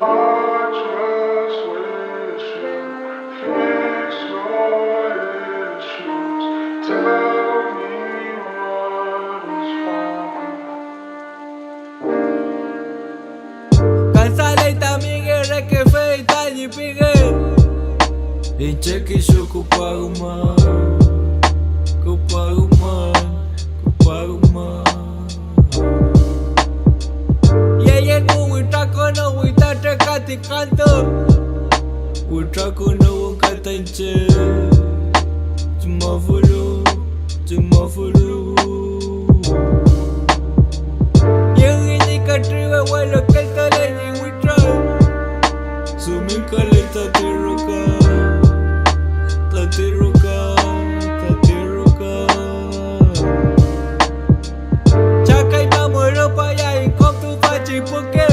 I just wish you fix your issues. Tell me what is wrong. Cansale también era que fe y tal y pigue. Y cheque yo copago man, copago man, copago man. Y ella no wita kono wita te kati kanto. Wita kono wakata inche. Tumafulu, tumafulu. Yung ini katriwe wala kaltale ni wita. Sumikale tatiruka. Tatiruka, tatiruka. Chakai mamuro pa ya in kom tu fachi puke.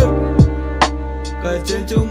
Kachen chung